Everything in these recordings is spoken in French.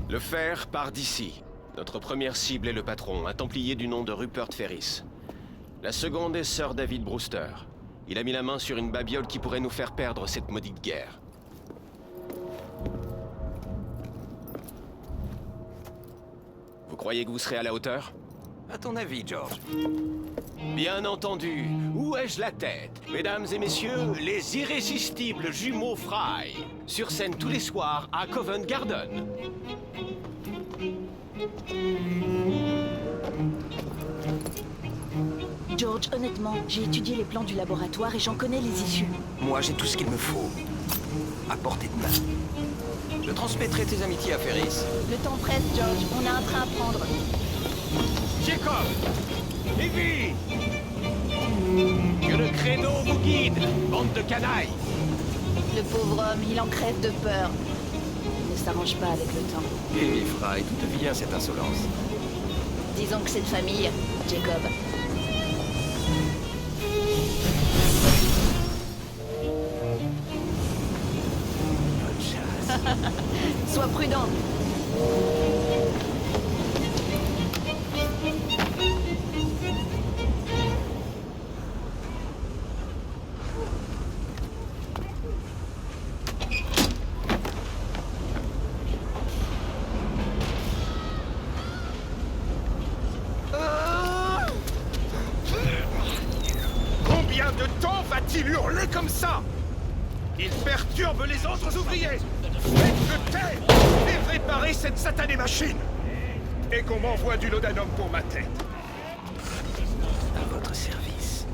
Le fer part d'ici. Notre première cible est le patron, un templier du nom de Rupert Ferris. La seconde est Sir David Brewster. Il a mis la main sur une babiole qui pourrait nous faire perdre cette maudite guerre. Vous croyez que vous serez à la hauteur? À ton avis, George? Bien entendu. Où ai-je la tête? Mesdames et messieurs, les irrésistibles jumeaux Fry. Sur scène tous les soirs à Covent Garden. George, honnêtement, j'ai étudié les plans du laboratoire et j'en connais les issues. Moi, j'ai tout ce qu'il me faut. À portée de main. Je transmettrai tes amitiés à Ferris. Le temps presse, George. On a un train à prendre. Jacob! Evie! Que le credo vous guide, bande de canailles! Le pauvre homme, il en crève de peur. Il ne s'arrange pas avec le temps. Et Fry, d'où te vient cette insolence? Disons que c'est de famille, Jacob. Bonne chasse. Sois prudent. Combien de temps va-t-il hurler comme ça? Il perturbe les autres ouvriers. Faites-le taire et réparez cette satanée machine. Et qu'on m'envoie du laudanum pour ma tête. À votre service.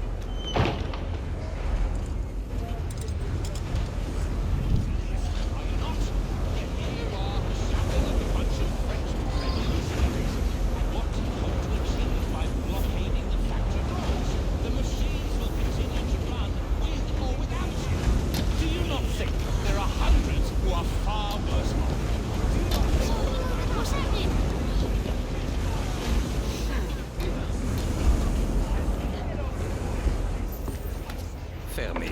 Fermé.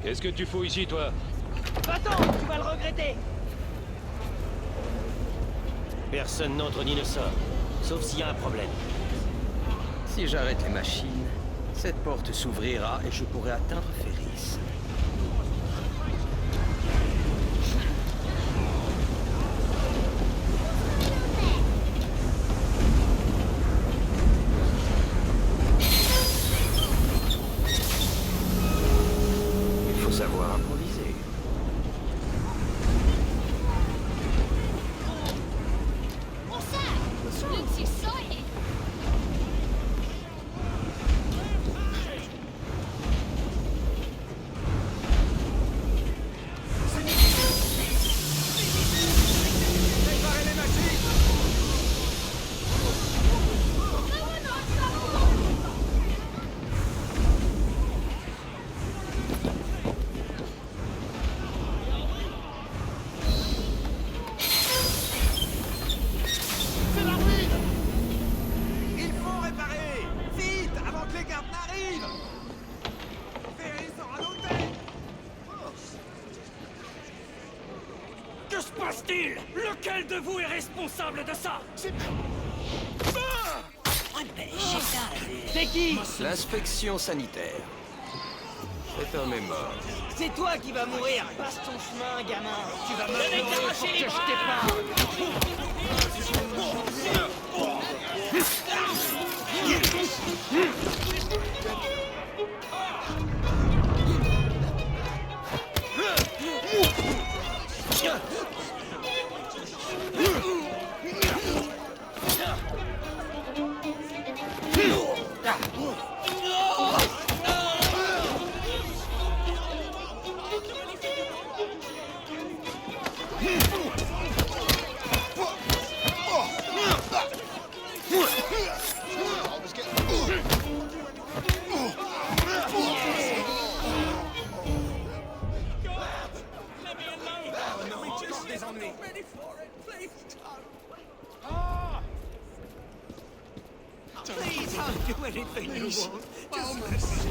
Qu'est-ce que tu fous ici, toi? Va-t'en, tu vas le regretter. Personne n'entre ni ne sort, sauf s'il y a un problème. Si j'arrête les machines, cette porte s'ouvrira et je pourrai atteindre Ferris. Il faut savoir improviser. What's that? Looks exciting. Réparez les machines. C'est la ruine. Il faut réparer. Vite, avant que les gardes n'arrivent. Ferris sera l'hôtel. Que se passe-t-il? Lequel de vous est responsable de ça? C'est qui? L'inspection sanitaire. Cet homme est mort. C'est toi qui vas mourir. Passe ton chemin, gamin. Tu vas me t'arracher les bras. Please, I'll do anything you want. Just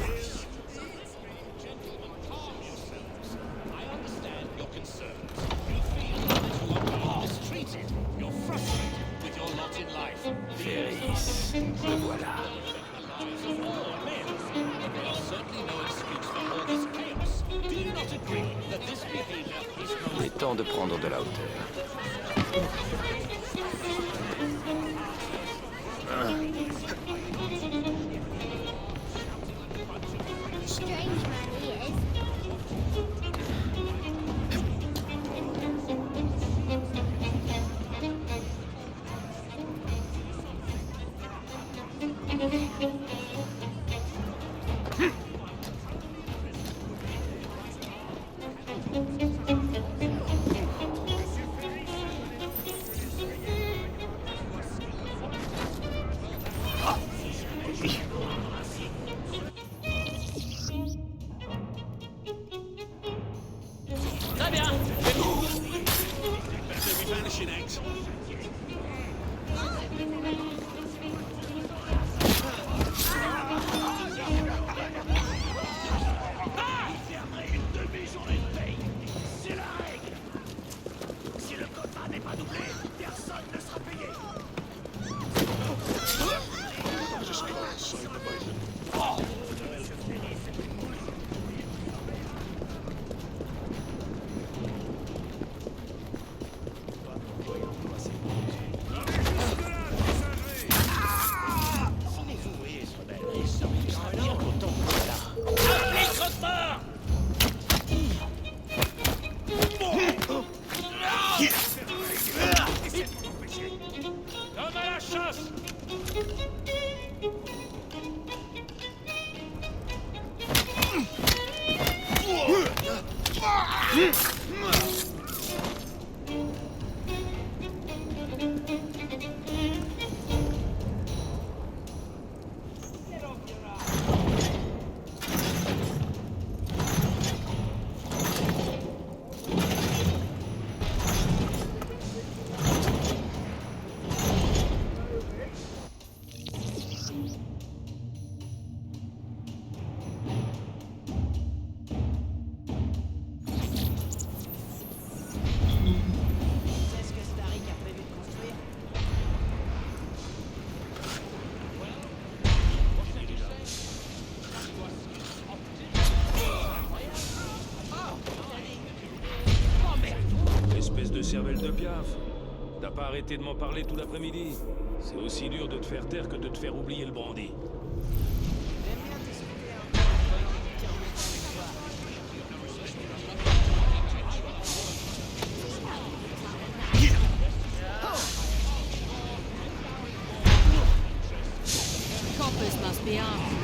I understand your concerns. You feel that you are being mistreated. You're frustrated with your lot in life. Ferris, le voilà. There is certainly no excuse for all this chaos. Do you not agree that this behavior is Il est temps de prendre de la hauteur. Strange man he is. Très bien. Comme à la chasse. Qu'est-ce que Starrick a prévu de construire? Espèce de cervelle de piaf. T'as pas arrêté de m'en parler tout l'après-midi? C'est aussi dur de te faire taire que de te faire oublier le brandy. J'aime bien discuter un peu qui remet avec toi. Coppers must be armed.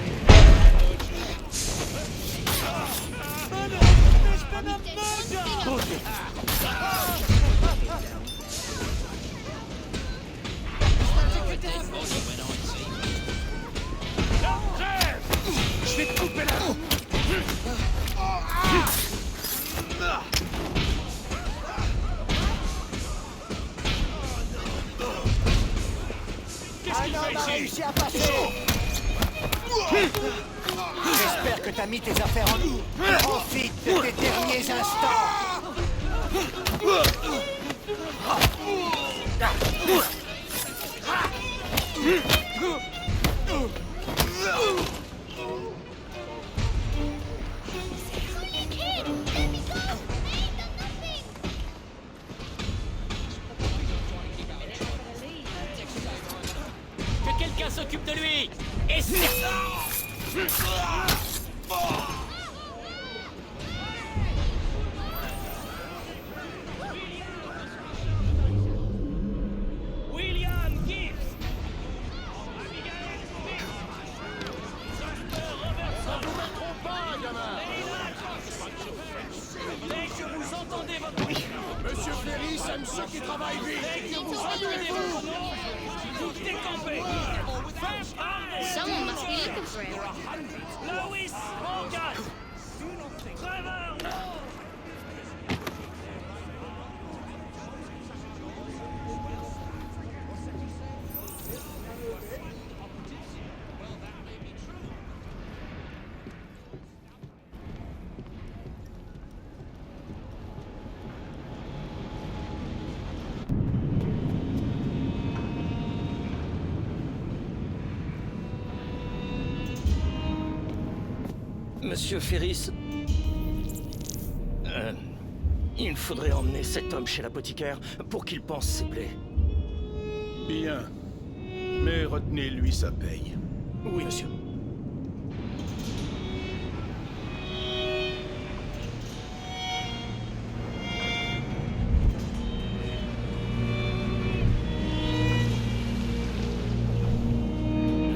Je vais te couper la roue. Un homme a réussi à passer. J'espère que t'as mis tes affaires en nous. Profite de tes derniers instants. Que quelqu'un s'occupe de lui. Et c'est William Gibbs. Dès que vous entendez votre... Monsieur Ferris aime ceux qui travaillent vite. Dès que vous entendez votre nom, vous décampez. Someone must be looking for him. Lois Morgan. Trevor. Monsieur Ferris... il faudrait emmener cet homme chez l'apothicaire pour qu'il pense ses plaies. Bien. Mais retenez-lui sa paye. Oui, monsieur.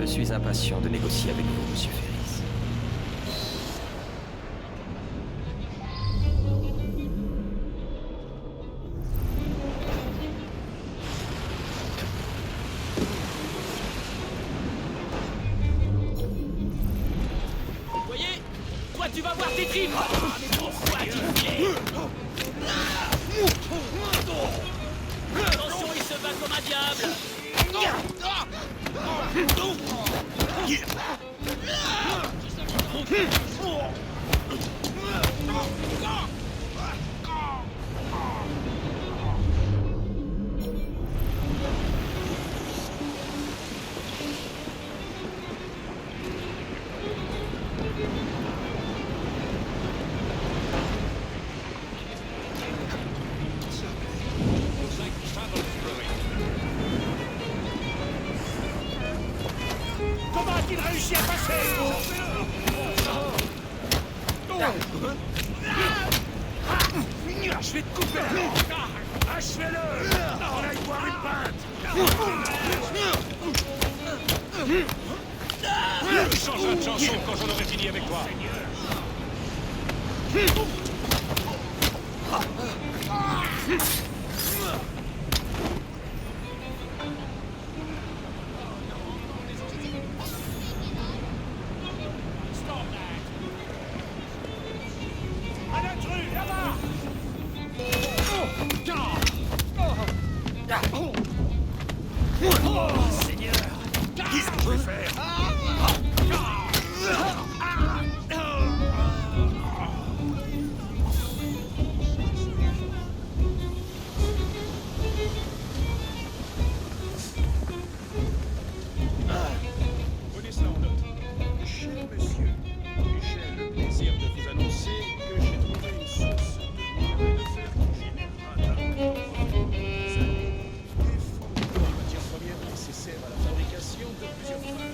Je suis impatient de négocier avec vous, monsieur Ferris. Tu vas voir tes tripes. Mais pourquoi tu fais? Attention, il se bat comme un diable. Comment a-t-il réussi à passer? Je vais te couper la langue. Achevez-le. On aille boire une pinte. Changeras de chanson quand j'en aurai fini avec toi. Un intrus, là-bas. Oh, Seigneur. Qu'est-ce que je vais faire? Prenez cela en note. Cher monsieur, j'ai le plaisir de vous annoncer que j'ai trouvé une source de minerai de fer qui générera d'un des matières premières nécessaires à la fabrication de plusieurs freins.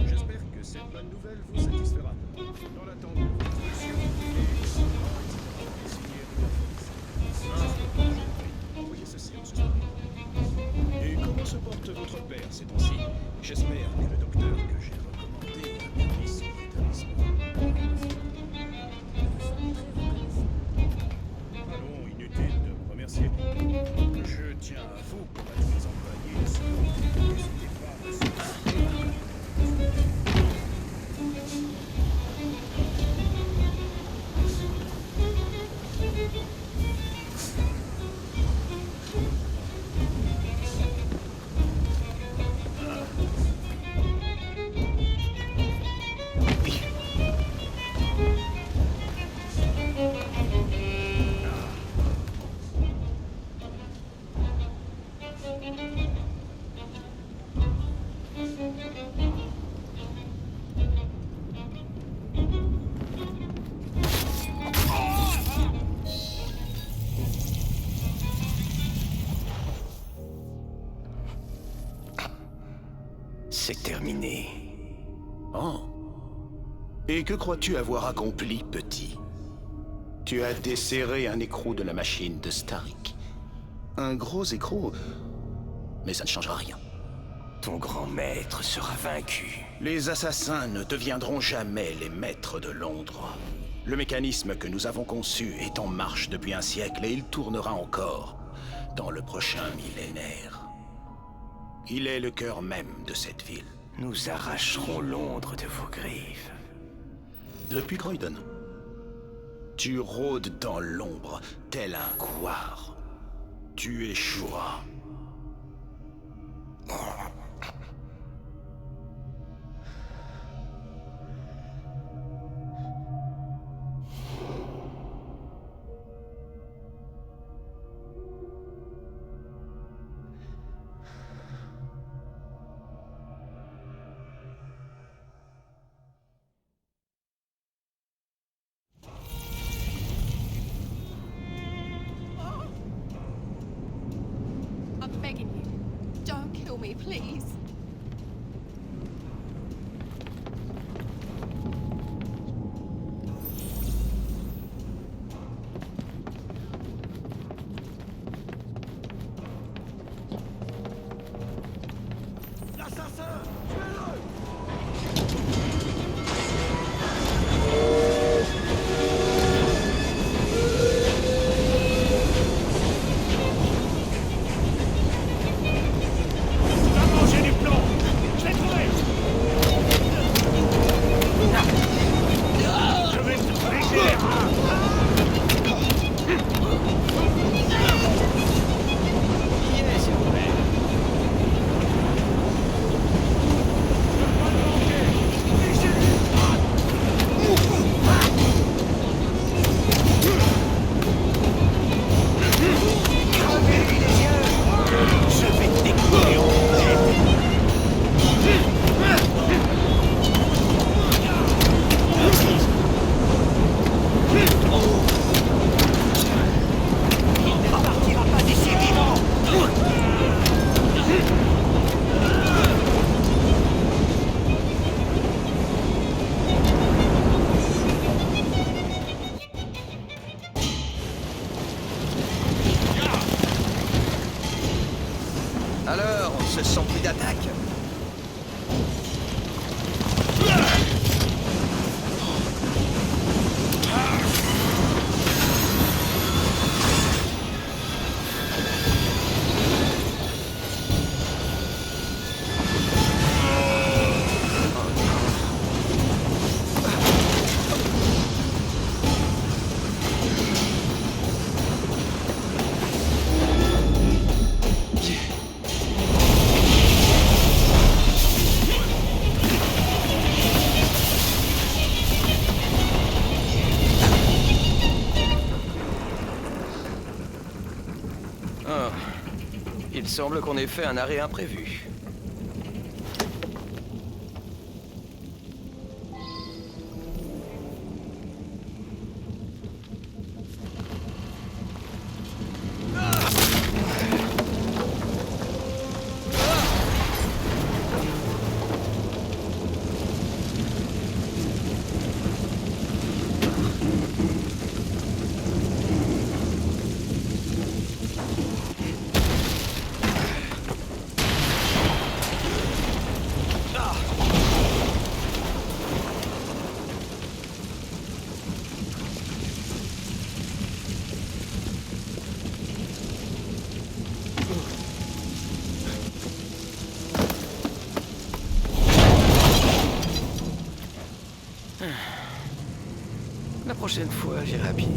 J'espère que cette bonne nouvelle vous satisfera. Dans l'attente de votre instruction, envoyez ceci en suspens. Et comment se porte votre père ces temps-ci? J'espère que le docteur que j'ai recommandé a permis son rétablissement. Allons, inutile de remercier. Je tiens à vous, comme à tous les employés, n'hésitez pas à me solliciter. C'est terminé. Oh. Et que crois-tu avoir accompli, petit? Tu as desserré un écrou de la machine de Starik. Un gros écrou, mais ça ne changera rien. Ton grand maître sera vaincu. Les assassins ne deviendront jamais les maîtres de Londres. Le mécanisme que nous avons conçu est en marche depuis un siècle et il tournera encore dans le prochain millénaire. Il est le cœur même de cette ville. Nous arracherons Londres de vos griffes. Depuis Croydon, tu rôdes dans l'ombre, tel un couard. Tu échoueras. please. Alors, on se sent plus d'attaque. Oh. Il semble qu'on ait fait un arrêt imprévu. La prochaine fois, j'irai à pied.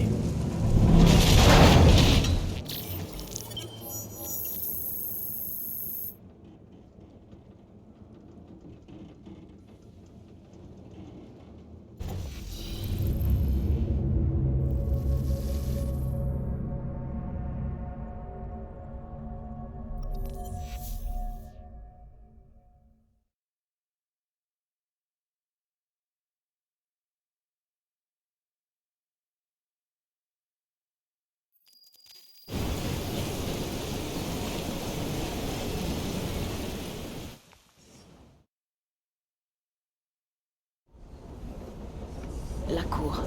La cour,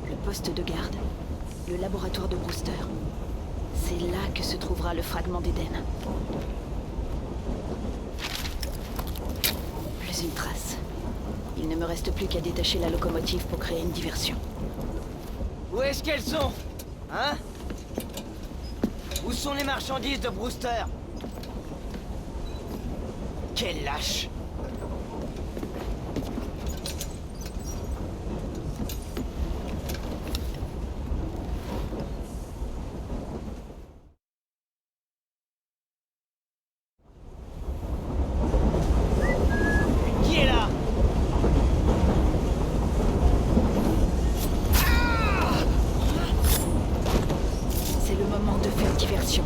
le poste de garde, le laboratoire de Brewster. C'est là que se trouvera le fragment d'Éden. Plus une trace. Il ne me reste plus qu'à détacher la locomotive pour créer une diversion. Où est-ce qu'elles sont? Hein? Où sont les marchandises de Brewster? Quel lâche! Qui est là? C'est le moment de faire diversion.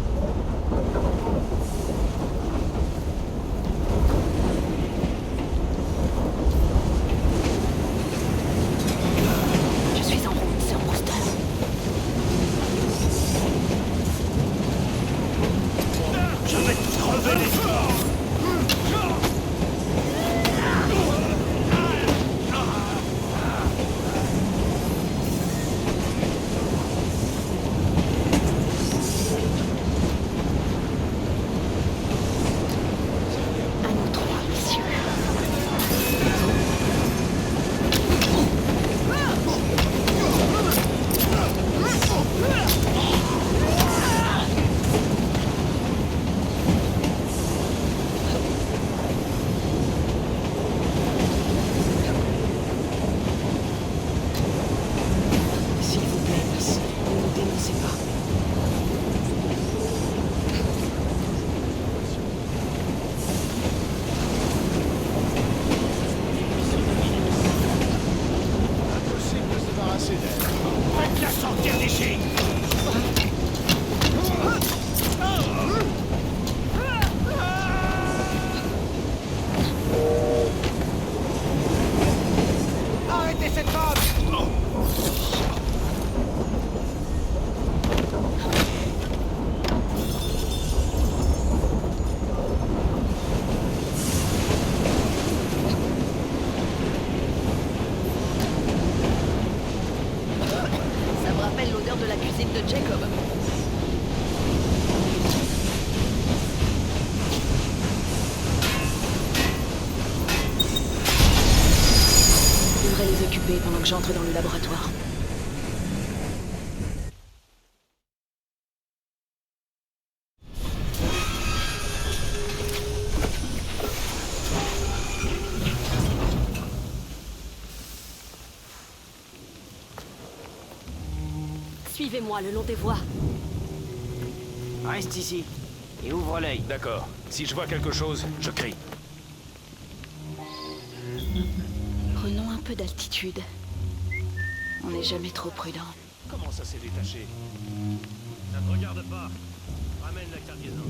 l'intérieur de la cuisine de Jacob. Je devrais les occuper pendant que j'entre dans le laboratoire. Suivez-moi le long des voies. Reste ici et ouvre l'œil. D'accord. Si je vois quelque chose, je crie. Prenons un peu d'altitude. On n'est jamais trop prudent. Comment ça s'est détaché? Ça ne regarde pas. Ramène la cargaison.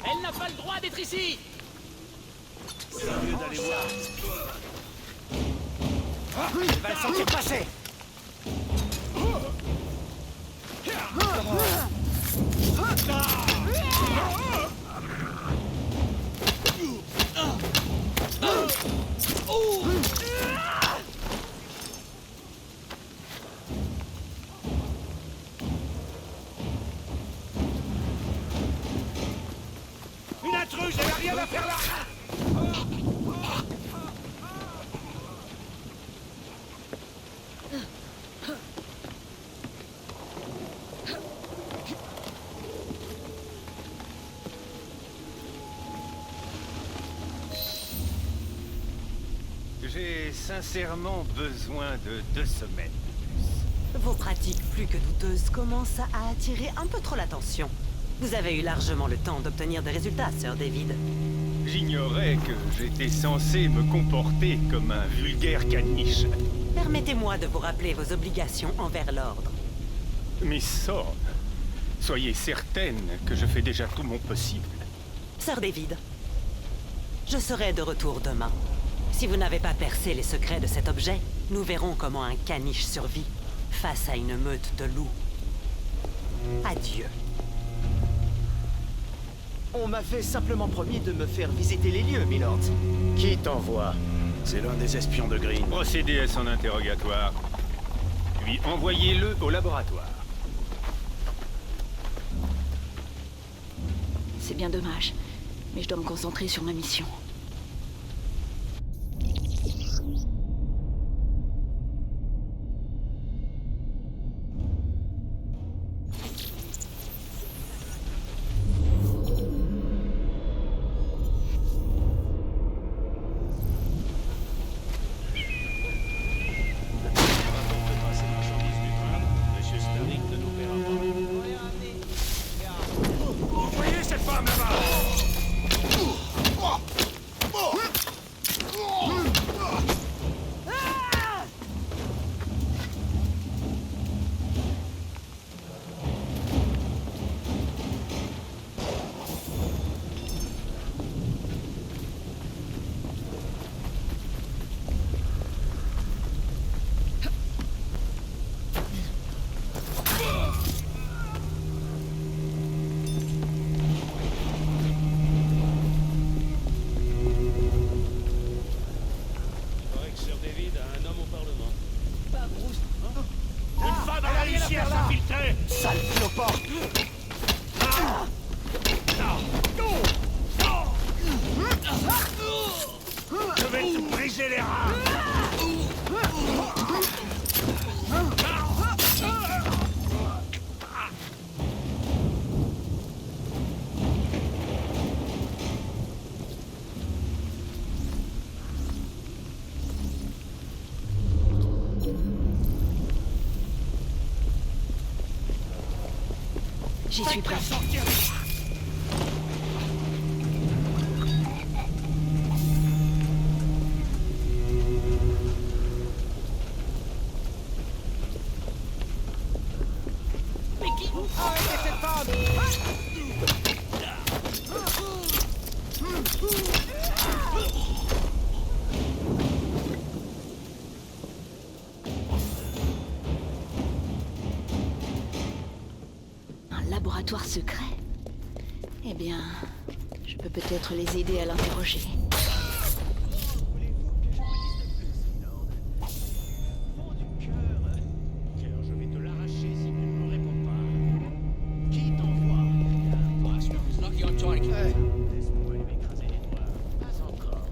Elle n'a pas le droit d'être ici! C'est mieux d'aller voir. Il va le sentir passer. Une intruse, elle a rien à faire là! J'ai sincèrement besoin de 2 semaines de plus. Vos pratiques plus que douteuses commencent à attirer un peu trop l'attention. Vous avez eu largement le temps d'obtenir des résultats, Sir David. J'ignorais que j'étais censé me comporter comme un vulgaire caniche. Permettez-moi de vous rappeler vos obligations envers l'Ordre. Miss Thorne, soyez certaine que je fais déjà tout mon possible. Sir David, je serai de retour demain. Si vous n'avez pas percé les secrets de cet objet, nous verrons comment un caniche survit face à une meute de loups. Adieu. On m'avait simplement promis de me faire visiter les lieux, Milord. Qui t'envoie? C'est l'un des espions de Green. Procédez à son interrogatoire, puis envoyez-le au laboratoire. C'est bien dommage, mais je dois me concentrer sur ma mission. Ces marchandises du train, Monsieur Starrick ne nous paiera pas. Voyez cette femme là-bas! Il paraît que Sir David a un homme au Parlement. Pas Bruce. Une femme a réussi à s'infiltrer! Sale clopard. Je vais te briser les reins! J'y suis prêt. Arrêtez cette bande! Un laboratoire secret? Eh bien, je peux peut-être les aider à l'interroger. Cœur, je vais te l'arracher si tu ne me réponds pas. Qui t'envoie? Laisse-moi lui écraser les doigts. Pas encore.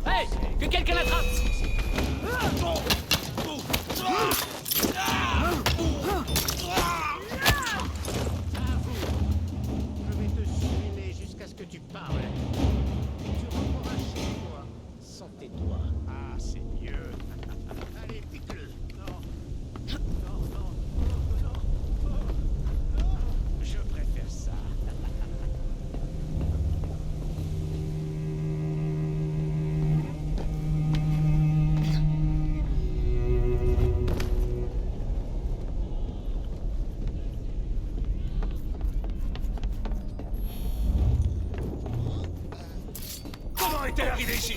Hey! Que quelqu'un l'attrape! Je vais te suiner jusqu'à ce que tu parles. Tu rentreras chez toi sans tes doigts. Ah, c'est mieux. Allez, pique-le. Non. Non, non, non, non, non. Je préfère ça. Comment est-elle arrivée ici?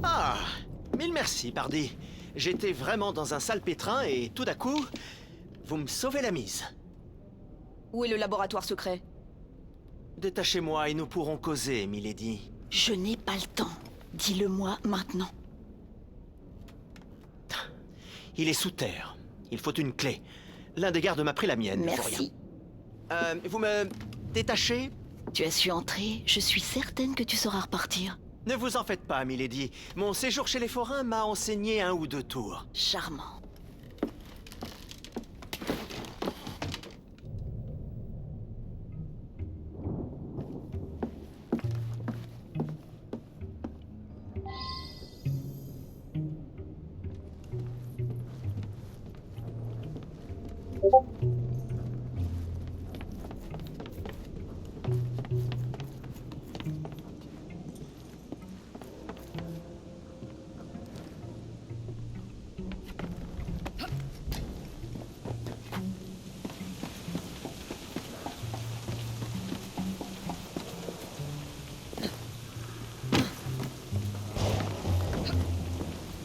Ah, mille merci, Pardy. J'étais vraiment dans un sale pétrin et tout d'un coup, vous me sauvez la mise. Où est le laboratoire secret? Détachez-moi et nous pourrons causer, milady. Je n'ai pas le temps. Dis-le-moi maintenant. Il est sous terre. Il faut une clé. L'un des gardes m'a pris la mienne. faut Merci. rien. Vous me détachez? Tu as su entrer, je suis certaine que tu sauras repartir. Ne vous en faites pas, milady. Mon séjour chez les forains m'a enseigné 1 ou 2 tours. Charmant.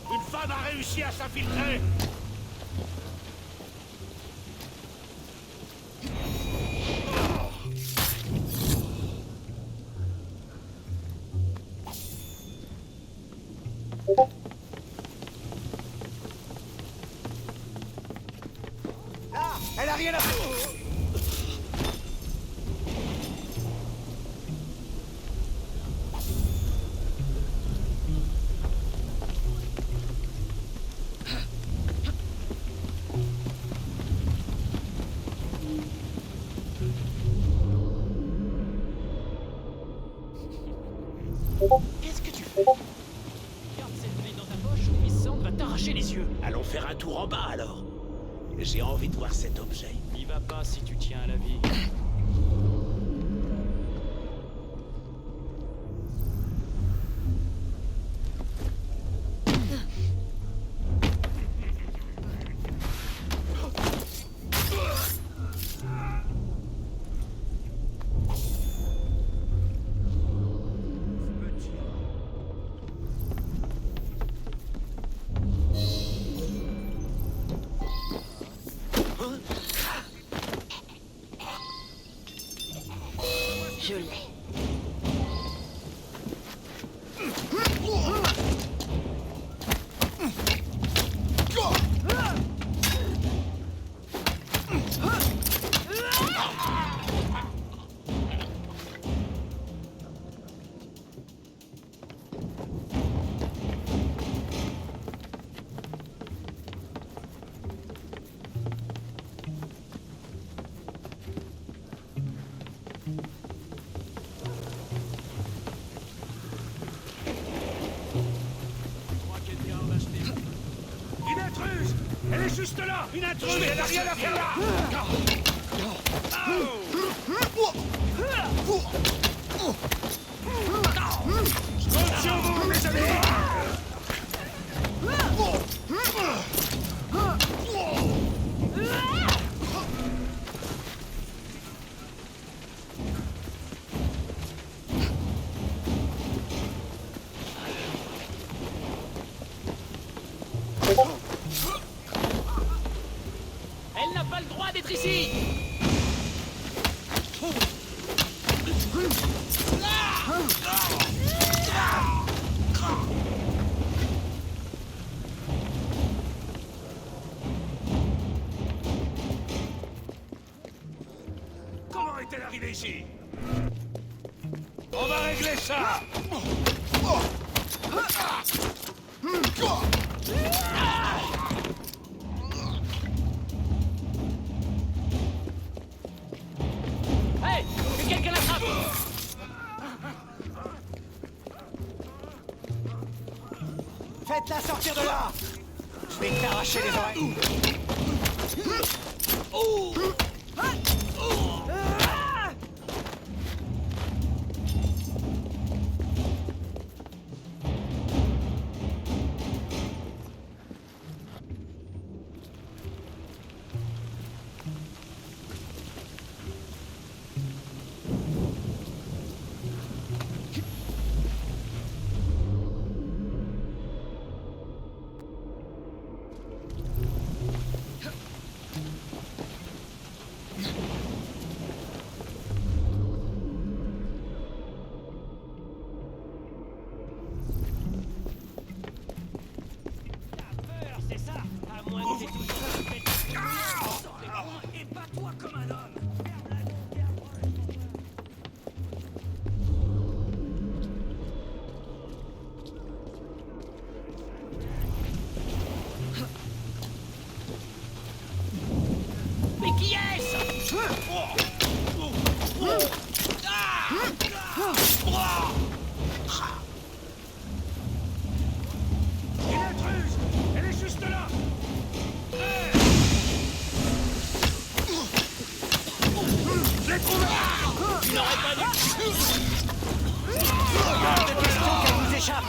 Une femme a réussi à s'infiltrer. Ah, elle a rien à faire. Qu'est-ce que tu fais? Garde cette clé dans ta poche ou Missandre va t'arracher les yeux. Allons faire un tour en bas alors. J'ai envie de voir cet objet. N'y va pas si tu tiens à la vie. Je l'ai. Elle est juste là! Une intruse! Elle n'a rien à faire là! Je compte sur vous, mes amis! Elle n'a pas le droit d'être ici! Comment est-elle arrivée ici? On va régler ça! Hey! Que quelqu'un l'attrape! Faites-la sortir de là! Je vais t'arracher les oreilles! C'est ça! À moins que t'aies toujours fait et bats-toi comme un homme! Mais qui est-ce? Une intruse! Elle est juste là! Je l'ai trouvée! Tu n'aurais pas dû... Hors de question qu'elle vous échappe!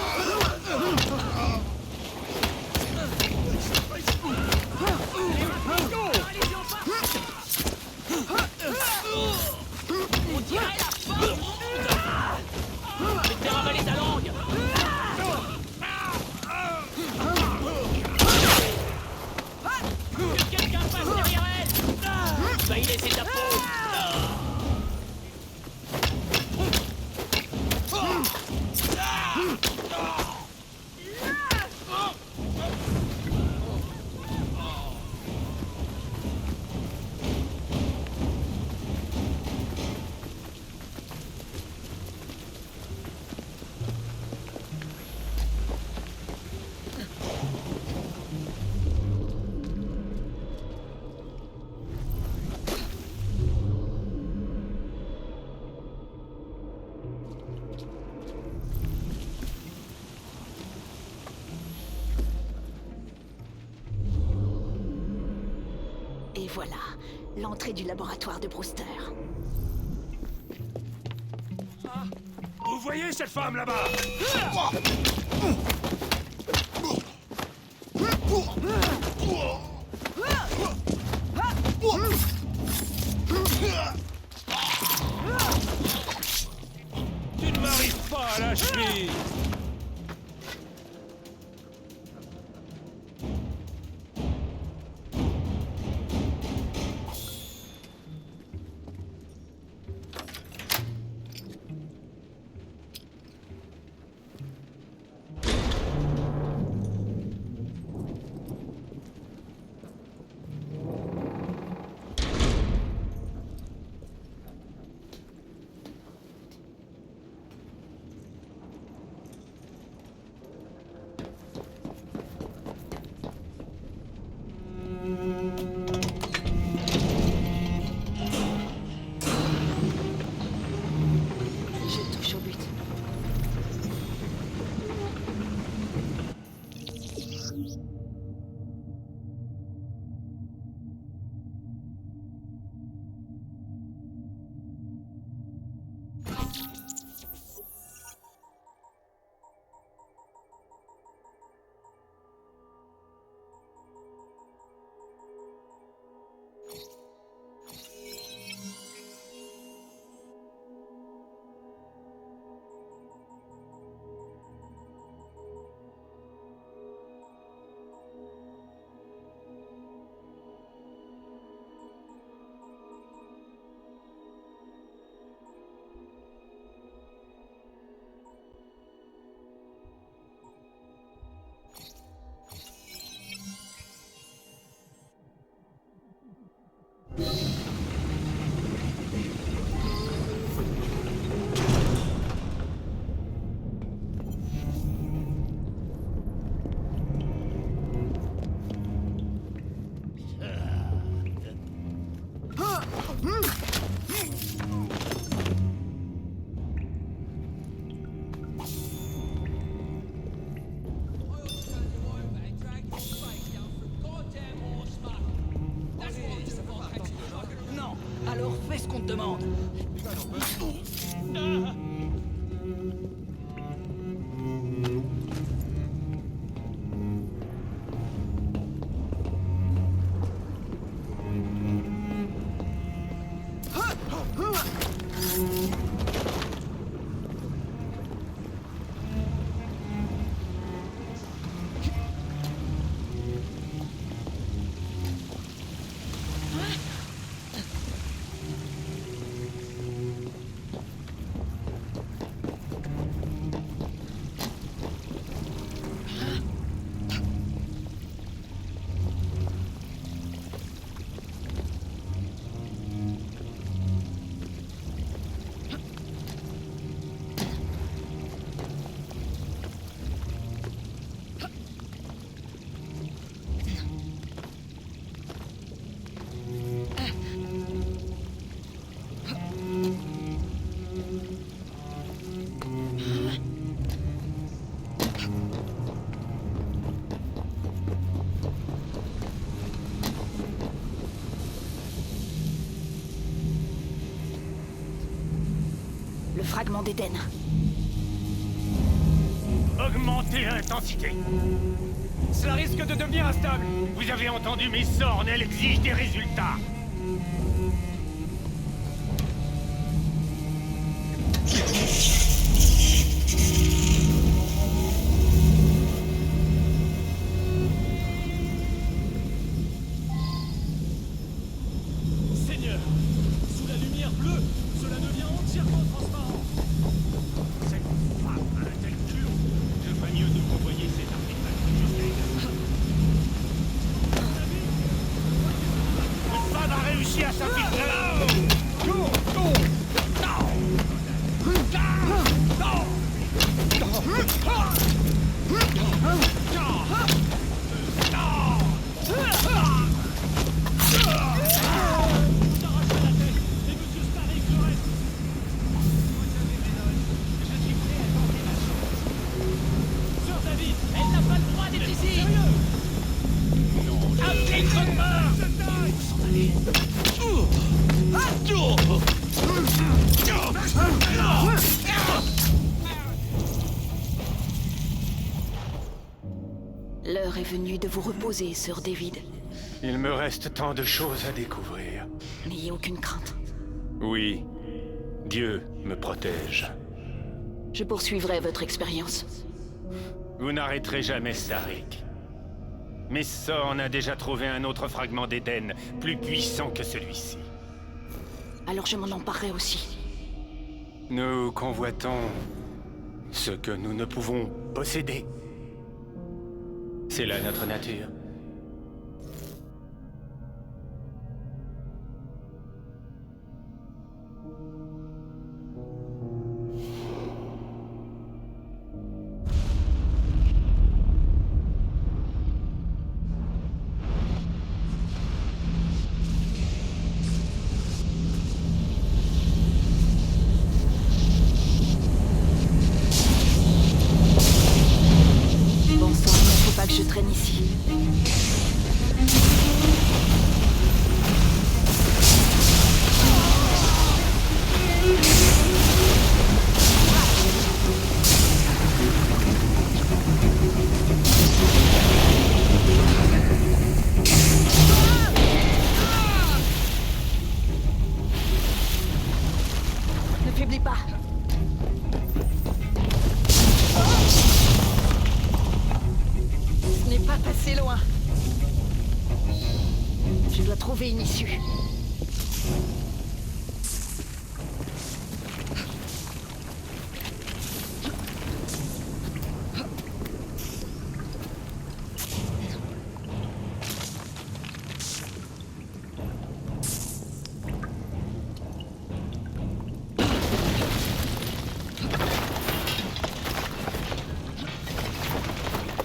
On dirait la fin du monde! Mais t'es ravalé ta langue! Que quelqu'un passe derrière elle! Va y laisser ta peau! Et voilà, l'entrée du laboratoire de Brewster. Vous voyez cette femme là-bas? Tu ne m'arrives pas à la cheville! demande. Le fragment d'Éden. Augmentez l'intensité. Cela risque de devenir instable. Vous avez entendu mes sornes, elles exigent des résultats. Seigneur, sous la lumière bleue, cela devient entièrement transparent. Cette femme a un tel culot. Je ferais mieux de renvoyer ces artefacts juste là. Une femme a réussi à s'infiltrer. Sœur David, elle n'a pas le droit d'être ici. Appelez le chauffeur. L'heure est venue de vous reposer, Sœur David. Il me reste tant de choses à découvrir. N'ayez aucune crainte. Oui, Dieu me protège. Je poursuivrai votre expérience. Vous n'arrêterez jamais Sarik. Miss Sorn a déjà trouvé un autre fragment d'Éden, plus puissant que celui-ci. Alors je m'en emparerai aussi. Nous convoitons ce que nous ne pouvons posséder. C'est là notre nature. Bon sang, il ne faut pas que je traîne ici. Ne faiblis pas. Ce n'est pas passé loin. Je dois trouver une issue.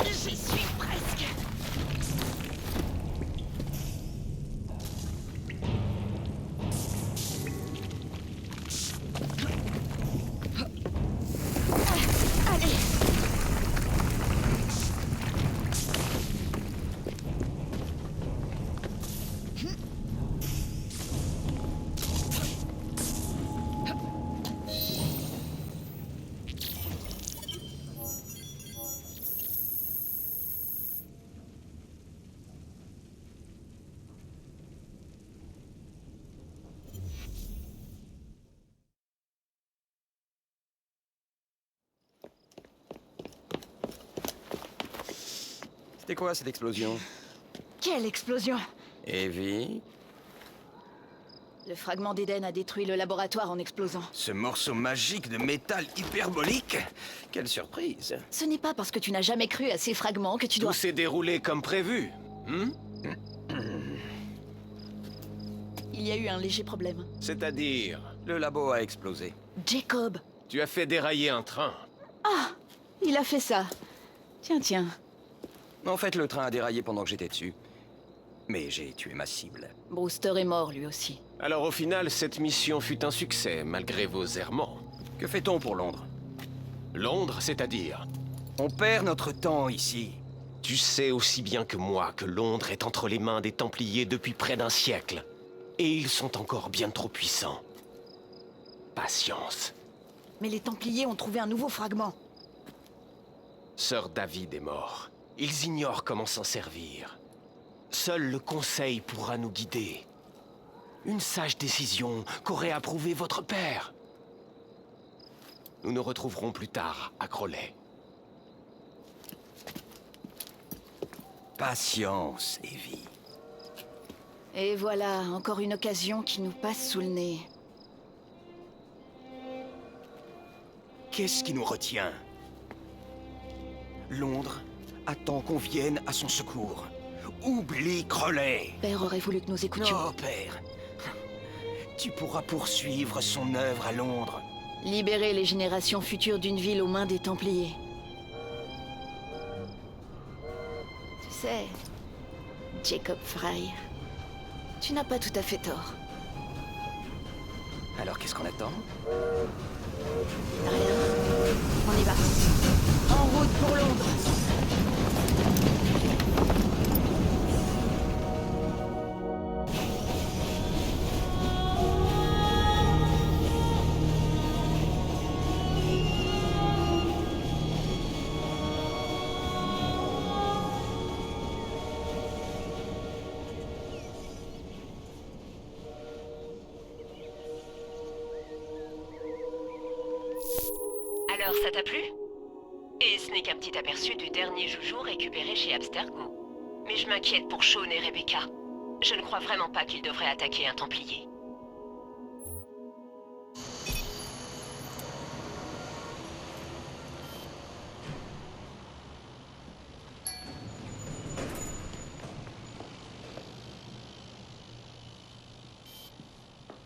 J'y suis presque. C'était quoi cette explosion? Quelle explosion! Evie? Le fragment d'Éden a détruit le laboratoire en explosant. Ce morceau magique de métal hyperbolique? Quelle surprise! Ce n'est pas parce que tu n'as jamais cru à ces fragments que tu dois... Tout s'est déroulé comme prévu. Il y a eu un léger problème. C'est-à-dire, Le labo a explosé. Jacob! tu as fait dérailler un train. Ah! Il a fait ça. Tiens. En fait, le train a déraillé pendant que j'étais dessus. Mais j'ai tué ma cible. Brewster est mort, lui aussi. Alors au final, cette mission fut un succès, malgré vos errements. Que fait-on pour Londres? Londres, c'est-à-dire? On perd notre temps ici. Tu sais aussi bien que moi que Londres est entre les mains des Templiers depuis près d'un siècle. Et ils sont encore bien trop puissants. Patience. Mais les Templiers ont trouvé un nouveau fragment. Sir David est mort. Ils ignorent comment s'en servir. Seul le Conseil pourra nous guider. Une sage décision qu'aurait approuvée votre père. Nous nous retrouverons plus tard à Crowley. Patience, Evie. Et voilà, encore une occasion qui nous passe sous le nez. Qu'est-ce qui nous retient? Londres attend qu'on vienne à son secours. Oublie Crowley. Père aurait voulu que nous écoutions. Non, père. Tu pourras poursuivre son œuvre à Londres. Libérer les générations futures d'une ville aux mains des Templiers. Tu sais, Jacob Frye, tu n'as pas tout à fait tort. Alors qu'est-ce qu'on attend? Rien. On y va. En route pour Londres. Alors, ça t'a plu? Et ce n'est qu'un petit aperçu du dernier joujou récupéré chez Abstergo. Mais je m'inquiète pour Shaun et Rebecca. Je ne crois vraiment pas qu'ils devraient attaquer un Templier.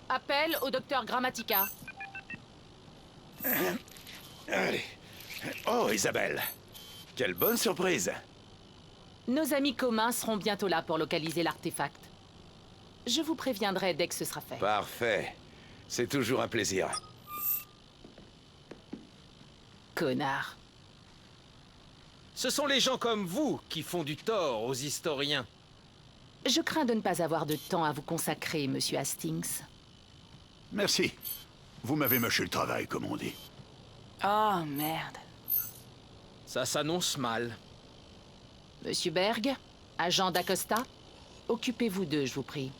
Appel au docteur Grammatica. Allez. Oh, Isabelle. Quelle bonne surprise. Nos amis communs seront bientôt là pour localiser l'artefact. Je vous préviendrai dès que ce sera fait. Parfait. C'est toujours un plaisir. Connard. Ce sont les gens comme vous qui font du tort aux historiens. Je crains de ne pas avoir de temps à vous consacrer, monsieur Hastings. Merci. Vous m'avez mâché le travail, comme on dit. Oh, merde. Ça s'annonce mal. Monsieur Berg, agent d'Acosta, occupez-vous d'eux, je vous prie.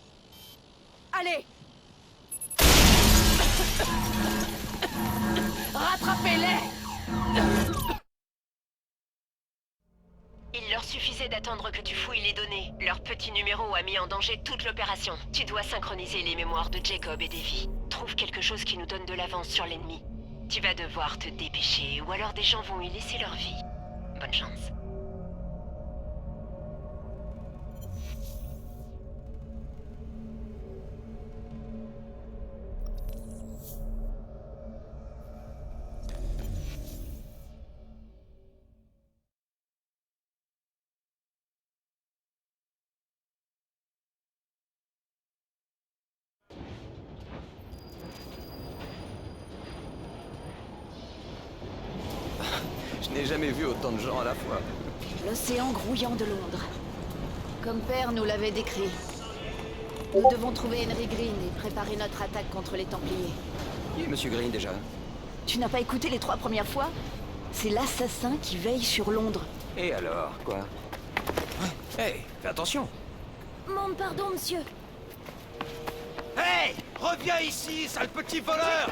Allez! Rattrapez-les! Il leur suffisait d'attendre que tu fouilles les données. Leur petit numéro a mis en danger toute l'opération. Tu dois synchroniser les mémoires de Jacob et d'Evie. Trouve quelque chose qui nous donne de l'avance sur l'ennemi. Tu vas devoir te dépêcher, ou alors des gens vont y laisser leur vie. Bonne chance. Je n'ai jamais vu autant de gens à la fois. L'océan grouillant de Londres. Comme Père nous l'avait décrit. Nous devons trouver Henry Green et préparer notre attaque contre les Templiers. Qui est Monsieur Green déjà? Tu n'as pas écouté les 3 premières fois? C'est l'assassin qui veille sur Londres. Et alors, quoi? Hey, fais attention! Mon pardon, monsieur. Hey! Reviens ici, sale petit voleur!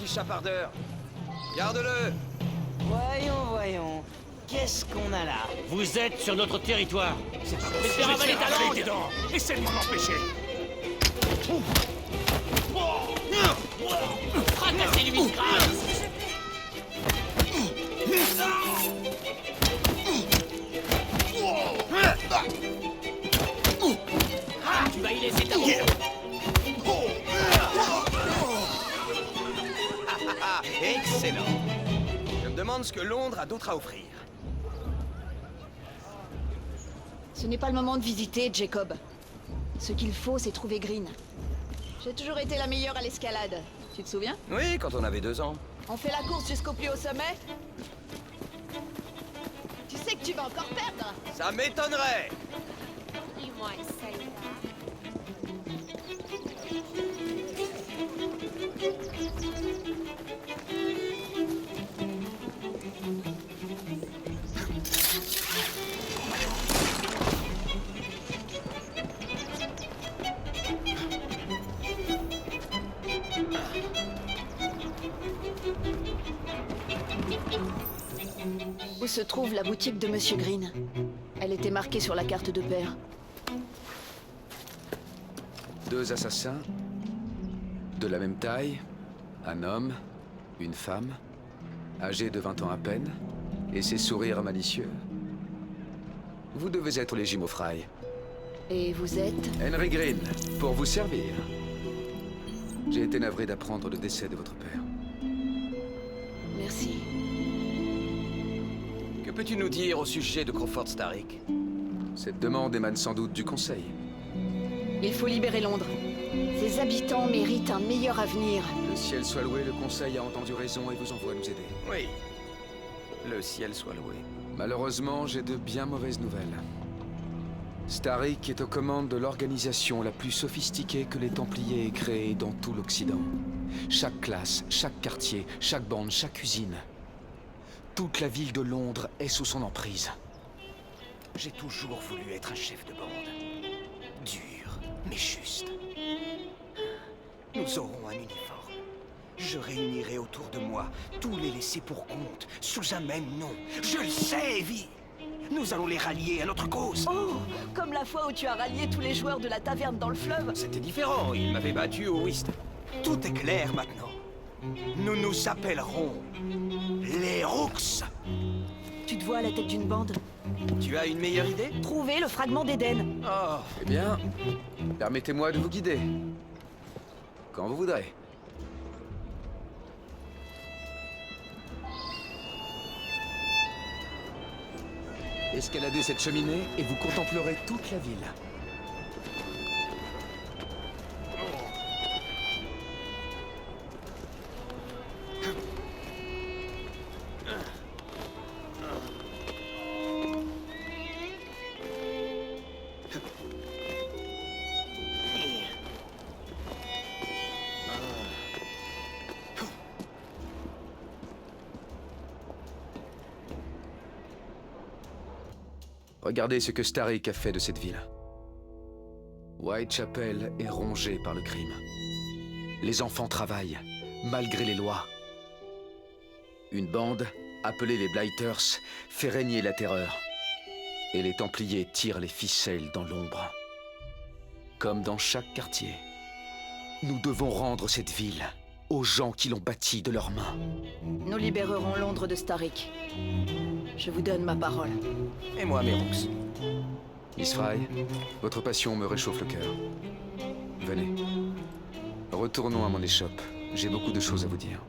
petit chapardeur. Garde-le. Voyons. Qu'est-ce qu'on a là? Vous êtes sur notre territoire. C'est pas Je possible. vais Avaler faire ta avaler langue. tes dents. Essaie de m'en empêcher. Fracassez-lui le crâne. Tu vas y laisser ta Excellent. Je me demande ce que Londres a d'autre à offrir. Ce n'est pas le moment de visiter, Jacob. Ce qu'il faut, c'est trouver Green. J'ai toujours été la meilleure à l'escalade. Tu te souviens? Oui, quand on avait 2 ans. On fait la course jusqu'au plus haut sommet? Tu sais que tu vas encore perdre! Ça m'étonnerait. Où se trouve la boutique de Monsieur Green? Elle était marquée sur la carte de père. 2 assassins, de la même taille, un homme, une femme, âgés de 20 ans à peine, et ses sourires malicieux. Vous devez être les jumeaux Fry. Et vous êtes? Henry Green, pour vous servir. J'ai été navré d'apprendre le décès de votre père. Merci. Que peux-tu nous dire au sujet de Crawford Starrick? Cette demande émane sans doute du Conseil. Il faut libérer Londres. Ses habitants méritent un meilleur avenir. Le ciel soit loué, le Conseil a entendu raison et vous envoie nous aider. Oui. Le ciel soit loué. Malheureusement, j'ai de bien mauvaises nouvelles. Starrick est aux commandes de l'organisation la plus sophistiquée que les Templiers aient créée dans tout l'Occident. Chaque classe, chaque quartier, chaque bande, chaque usine. Toute la ville de Londres est sous son emprise. J'ai toujours voulu être un chef de bande. Dur, mais juste. Nous aurons un uniforme. Je réunirai autour de moi tous les laissés pour compte, sous un même nom. Je le sais, Evie. Nous allons les rallier à notre cause. Oh, comme la fois où tu as rallié tous les joueurs de la taverne dans le fleuve. C'était différent, il m'avait battu au whist. Tout est clair maintenant. Nous nous appellerons les Rooks. Tu te vois à la tête d'une bande? Tu as une meilleure idée? Trouver le fragment d'Éden. Oh. Eh bien, permettez-moi de vous guider. Quand vous voudrez. Escaladez cette cheminée et vous contemplerez toute la ville. Regardez ce que Starrick a fait de cette ville. Whitechapel est rongée par le crime. Les enfants travaillent, malgré les lois. Une bande, appelée les Blighters, fait régner la terreur. Et les Templiers tirent les ficelles dans l'ombre. Comme dans chaque quartier, nous devons rendre cette ville aux gens qui l'ont bâtie de leurs mains. Nous libérerons Londres de Starrick. Je vous donne ma parole. Et moi, mes Rooks. Miss Fry, votre passion me réchauffe le cœur. Venez. Retournons à mon échoppe. J'ai beaucoup de choses à vous dire.